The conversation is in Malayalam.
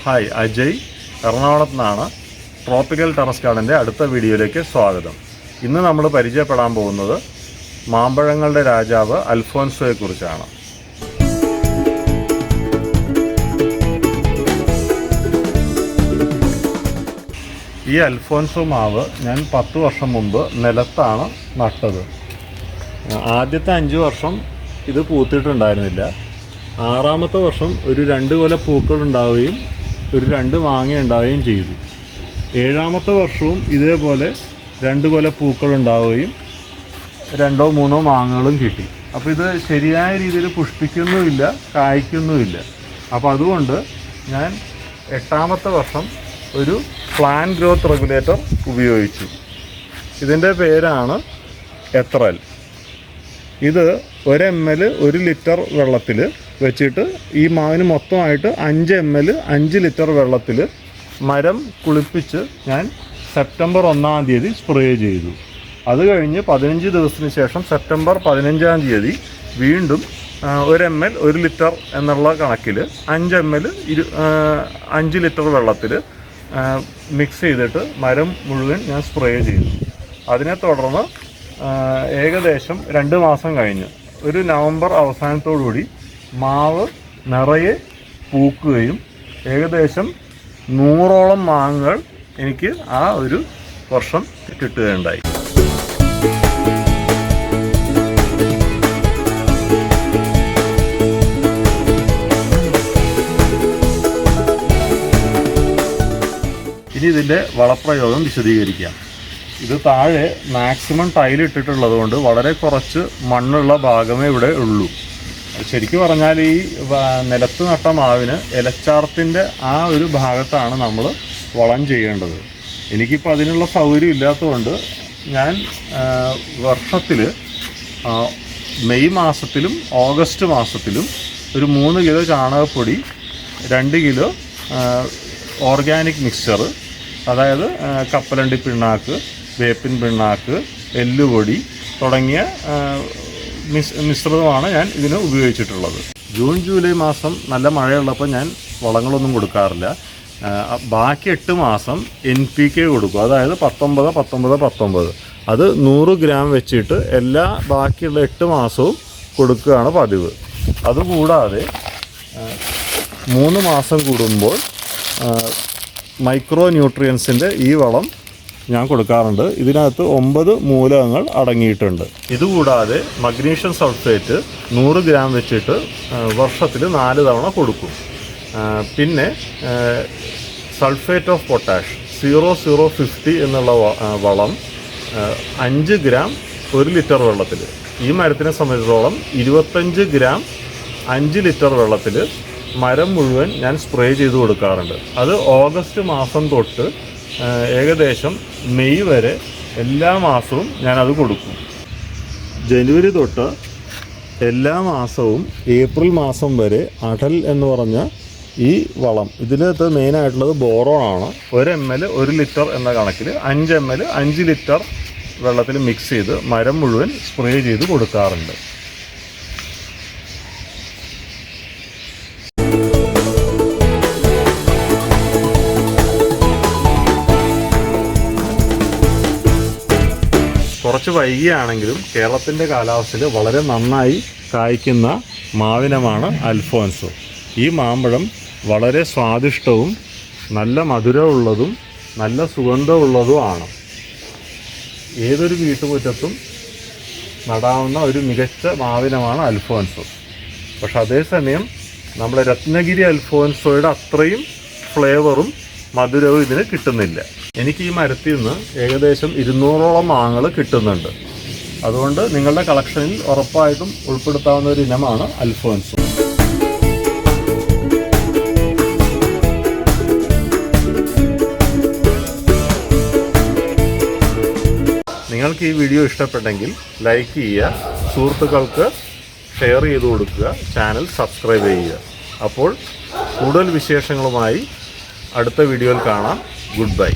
ഹായ്, അജയ് എറണാകുളത്ത് നിന്നാണ്. ട്രോപ്പിക്കൽ ടെറസ് ഗാർഡൻ്റെ അടുത്ത വീഡിയോയിലേക്ക് സ്വാഗതം. ഇന്ന് നമ്മൾ പരിചയപ്പെടാൻ പോകുന്നത് മാമ്പഴങ്ങളുടെ രാജാവ് അൽഫോൻസോയെക്കുറിച്ചാണ്. ഈ അൽഫോൻസോ മാവ് ഞാൻ 10 വർഷം മുമ്പ് നിലത്താണ് നട്ടത്. ആദ്യത്തെ 5 വർഷം ഇത് പൂത്തിട്ടുണ്ടായിരുന്നില്ല. 6ാമത്തെ വർഷം ഒരു 2 കൊല പൂക്കൾ ഉണ്ടാവുകയും ഒരു 2 മാങ്ങ ഉണ്ടാവുകയും ചെയ്തു. 7ാമത്തെ വർഷവും ഇതേപോലെ 2 കൊല പൂക്കൾ ഉണ്ടാവുകയും 2 or 3 മാങ്ങകളും കിട്ടി. അപ്പോൾ ഇത് ശരിയായ രീതിയിൽ പുഷ്പിക്കുന്നുമില്ല, കായ്ക്കുന്നുമില്ല. അപ്പോൾ അതുകൊണ്ട് ഞാൻ 8ാമത്തെ വർഷം ഒരു പ്ലാന്റ് ഗ്രോത്ത് റെഗുലേറ്റർ ഉപയോഗിച്ചു. ഇതിൻ്റെ പേരാണ് എത്രൽ. ഇത് 1 ml 1 ലിറ്റർ വെള്ളത്തിൽ വെച്ചിട്ട് ഈ മാവിന് മൊത്തമായിട്ട് 5 ml 5 ലിറ്റർ വെള്ളത്തിൽ മരം കുളിപ്പിച്ച് ഞാൻ സെപ്റ്റംബർ 1-ാം തീയതി സ്പ്രേ ചെയ്തു. അത് കഴിഞ്ഞ് 15 ദിവസത്തിന് ശേഷം സെപ്റ്റംബർ 15-ാം തീയതി വീണ്ടും 1 ml 1 ലിറ്റർ എന്നുള്ള കണക്കിൽ 5 ml 5 ലിറ്റർ വെള്ളത്തിൽ മിക്സ് ചെയ്തിട്ട് മരം മുഴുവൻ ഞാൻ സ്പ്രേ ചെയ്തു. അതിനെ തുടർന്ന് ഏകദേശം 2 മാസം കഴിഞ്ഞ് ഒരു നവംബർ അവസാനത്തോടുകൂടി മാവ് നിറയെ പൂക്കുകയും ഏകദേശം 100ഓളം മാങ്ങകൾ എനിക്ക് ആ ഒരു വർഷം കിട്ടുകയുണ്ടായി. ഇനി ഇതിൻ്റെ വളപ്രയോഗം വിശദീകരിക്കാം. ഇത് താഴെ മാക്സിമം ടൈലിട്ടിട്ടുള്ളത് കൊണ്ട് വളരെ കുറച്ച് മണ്ണുള്ള ഭാഗമേ ഇവിടെ ഉള്ളൂ. ശരിക്കും പറഞ്ഞാൽ ഈ നിലത്ത് നട്ട മാവിന് ഇലച്ചാർത്തിൻ്റെ ആ ഒരു ഭാഗത്താണ് നമ്മൾ വളം ചെയ്യേണ്ടത്. എനിക്കിപ്പോൾ അതിനുള്ള സൗകര്യം ഇല്ലാത്തതുകൊണ്ട് ഞാൻ വർഷത്തിൽ മെയ് മാസത്തിലും ഓഗസ്റ്റ് മാസത്തിലും ഒരു 3 കിലോ ചാണകപ്പൊടി, 2 കിലോ ഓർഗാനിക് മിക്സ്ചർ, അതായത് കപ്പലണ്ടി പിണ്ണാക്ക്, വേപ്പിൻ പിണ്ണാക്ക്, എല്ലുപൊടി തുടങ്ങിയ മിശ്രിതമാണ് ഞാൻ ഇതിന് ഉപയോഗിച്ചിട്ടുള്ളത്. ജൂൺ ജൂലൈ മാസം നല്ല മഴയുള്ളപ്പോൾ ഞാൻ വളങ്ങളൊന്നും കൊടുക്കാറില്ല. ബാക്കി 8 മാസം NPK കൊടുക്കും, അതായത് 19-19-19. അത് 100 ഗ്രാം വെച്ചിട്ട് എല്ലാ ബാക്കിയുള്ള 8 മാസവും കൊടുക്കുകയാണ് പതിവ്. അതുകൂടാതെ 3 മാസം കൂടുമ്പോൾ മൈക്രോ ന്യൂട്രിയൻസിൻ്റെ ഈ വളം ഞാൻ കൊടുക്കാറുണ്ട്. ഇതിനകത്ത് 9 മൂലകങ്ങൾ അടങ്ങിയിട്ടുണ്ട്. ഇതുകൂടാതെ മഗ്നീഷ്യം സൾഫേറ്റ് 100 ഗ്രാം വെച്ചിട്ട് വർഷത്തിൽ 4 തവണ കൊടുക്കും. പിന്നെ സൾഫേറ്റ് ഓഫ് പൊട്ടാഷ് 0050 എന്നുള്ള വളം 5 ഗ്രാം 1 ലിറ്റർ വെള്ളത്തിൽ. ഈ മരത്തിനെ സംബന്ധിച്ചിടത്തോളം 25 ഗ്രാം 5 ലിറ്റർ വെള്ളത്തിൽ മരം മുഴുവൻ ഞാൻ സ്പ്രേ ചെയ്ത് കൊടുക്കാറുണ്ട്. അത് ഓഗസ്റ്റ് മാസം തൊട്ട് ഏകദേശം മെയ് വരെ എല്ലാ മാസവും ഞാനത് കൊടുക്കും. ജനുവരി തൊട്ട് എല്ലാ മാസവും ഏപ്രിൽ മാസം വരെ അടൽ എന്ന് പറഞ്ഞ ഈ വളം, ഇതിനകത്ത് മെയിനായിട്ടുള്ളത് ബോറോണാണ്. 1 ml 1 ലിറ്റർ എന്ന കണക്കിൽ 5 ml 5 ലിറ്റർ വെള്ളത്തിൽ മിക്സ് ചെയ്ത് മരം മുഴുവൻ സ്പ്രേ ചെയ്ത് കൊടുക്കാറുണ്ട്. കുറച്ച് വൈകിയാണെങ്കിലും കേരളത്തിൻ്റെ കാലാവസ്ഥയിൽ വളരെ നന്നായി കായ്ക്കുന്ന മാവിനമാണ് അൽഫോൻസോ. ഈ മാമ്പഴം വളരെ സ്വാദിഷ്ടവും നല്ല മധുരമുള്ളതും നല്ല സുഗന്ധമുള്ളതുമാണ്. ഏതൊരു വീട്ടുമുറ്റത്തും നടാവുന്ന ഒരു മികച്ച മാവിനമാണ് അൽഫോൻസോ. പക്ഷെ അതേസമയം നമ്മുടെ രത്നഗിരി അൽഫോൻസോയുടെ അത്രയും ഫ്ലേവറും മധുരവും ഇതിന് കിട്ടുന്നില്ല. എനിക്ക് ഈ മരത്തിൽ നിന്ന് ഏകദേശം 200ഓളം മാങ്ങകൾ കിട്ടുന്നുണ്ട്. അതുകൊണ്ട് നിങ്ങളുടെ കളക്ഷനിൽ ഉറപ്പായിട്ടും ഉൾപ്പെടുത്താവുന്ന ഒരു ഇനമാണ് അൽഫോൻസോ. നിങ്ങൾക്ക് ഈ വീഡിയോ ഇഷ്ടപ്പെട്ടെങ്കിൽ ലൈക്ക് ചെയ്യുക, സുഹൃത്തുക്കൾക്ക് ഷെയർ ചെയ്ത് കൊടുക്കുക, ചാനൽ സബ്സ്ക്രൈബ് ചെയ്യുക. അപ്പോൾ കൂടുതൽ വിശേഷങ്ങളുമായി അടുത്ത വീഡിയോയിൽ കാണാം. Good bye.